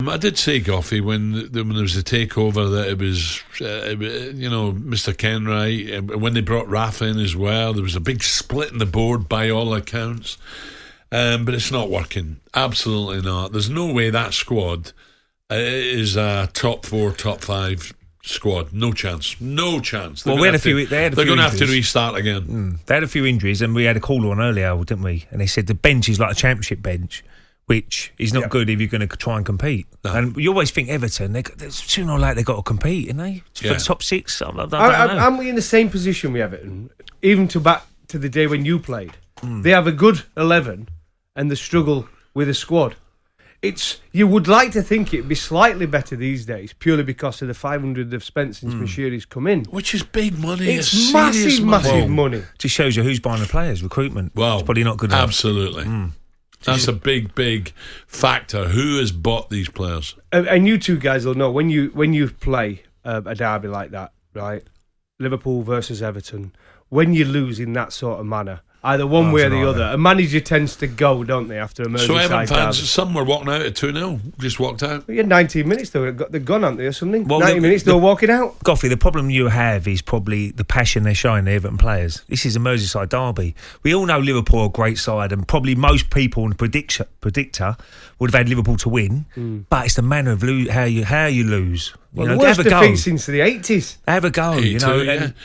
I did say, Goffey, when there was a takeover, that it was, Mr. Kenwright. When they brought Rafa in as well, there was a big split in the board by all accounts. But it's not working. Absolutely not. There's no way that squad is a top 4, top 5 squad. No chance. No chance. They're going to have to restart again. They had a few injuries, and we had a call on earlier, didn't we? And they said the bench is like a championship bench, which is not good if you're going to try and compete. No. And you always think Everton, sooner or later they've got to compete, and they for the top 6. I don't know. Aren't we in the same position with Everton? Even back to the day when you played, they have a good 11, and they struggle with a squad. You would like to think it'd be slightly better these days, purely because of the 500 they've spent since Merseyside come in. Which is big money. It's massive money. Just shows you who's buying the players, recruitment. Well, it's probably not good enough. Absolutely. That's a big factor. Who has bought these players? And you two guys will know, when you play a derby like that, right? Liverpool versus Everton, when you lose in that sort of manner, either one way or the other, a manager tends to go, don't they, after a Merseyside So Everton fans, derby. some were walking out at 2-0, just walked out. You had 19 minutes though, they're gone, aren't they, or something? Well, 90 minutes, they're walking out. Goffey, the problem you have is probably the passion they're showing, the Everton players. This is a Merseyside derby. We all know Liverpool are a great side, and probably most people in the predictor would have had Liverpool to win, but it's the manner of how you lose. Well, the worst defeat since the 80s. Have a go, 82,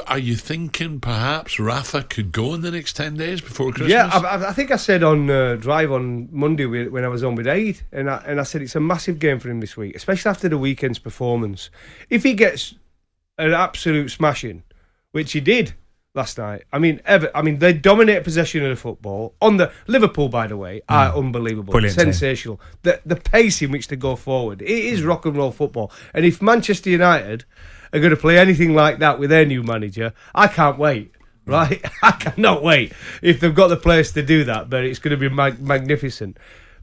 Are you thinking perhaps Rafa could go in the next 10 days before Christmas? Yeah, I think I said on Drive on Monday when I was on with Aid, and I said it's a massive game for him this week, especially after the weekend's performance. If he gets an absolute smashing, which he did last night. I mean, they dominate possession of the football. On the Liverpool, by the way, are unbelievable, brilliant, sensational. The pace in which they go forward, it is rock and roll football. And if Manchester United are going to play anything like that with their new manager, I can't wait. Right, I cannot wait if they've got the players to do that. But it's going to be magnificent.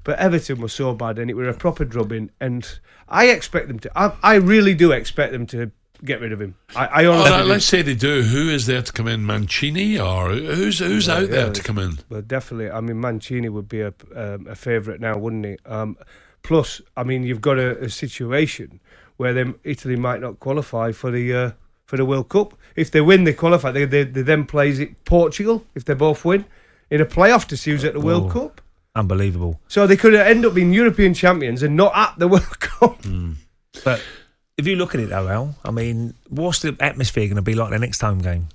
But Everton was so bad, and it was a proper drubbing. And I expect them to. I really do expect them to get rid of him. I honestly let's say they do. Who is there to come in? Mancini, or who's out there to come in? Well, definitely. I mean, Mancini would be a favourite now, wouldn't he? Plus, I mean, you've got a situation where Italy might not qualify for the World Cup. If they win, they qualify. They then plays it Portugal if they both win in a playoff to see who's at the World Cup. Unbelievable. So they could end up being European champions and not at the World Cup. But if you look at it though, Al, I mean, what's the atmosphere going to be like the next home game?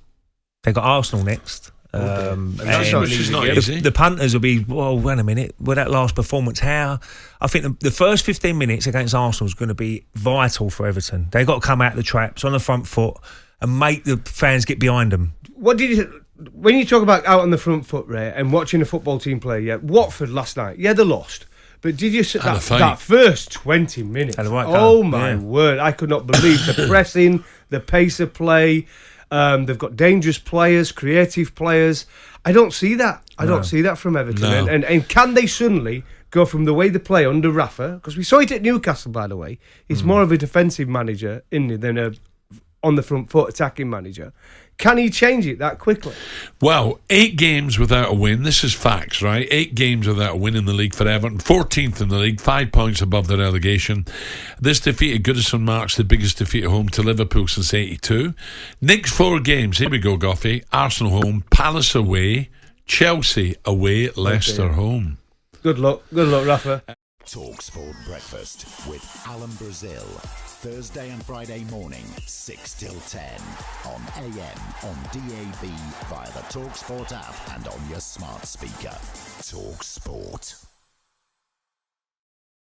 They've got Arsenal next. Which is not easy. The punters will be, well, wait a minute, with that last performance, I think the first 15 minutes against Arsenal is going to be vital for Everton. They've got to come out of the traps on the front foot and make the fans get behind them. When you talk about out on the front foot, Ray, and watching a football team play, Watford last night, they lost. But did you see that first 20 minutes? Oh my word, I could not believe the pressing, the pace of play. They've got dangerous players, creative players. I don't see that. I don't see that from Everton. No. And can they suddenly go from the way they play under Rafa? Because we saw it at Newcastle, by the way. He's more of a defensive manager, isn't he, than a on the front foot attacking manager. Can he change it that quickly? Well, 8 games without a win. This is facts, right? 8 games without a win in the league for Everton. 14th in the league, 5 points above the relegation. This defeat at Goodison marks the biggest defeat at home to Liverpool since 82. Next 4 games, here we go, Goffey. Arsenal home, Palace away, Chelsea away, Leicester home. Good luck, Rafa. talkSPORT Breakfast with Alan Brazil. Thursday and Friday morning, 6 till 10. On AM, on DAB, via the talkSPORT app and on your smart speaker. talkSPORT.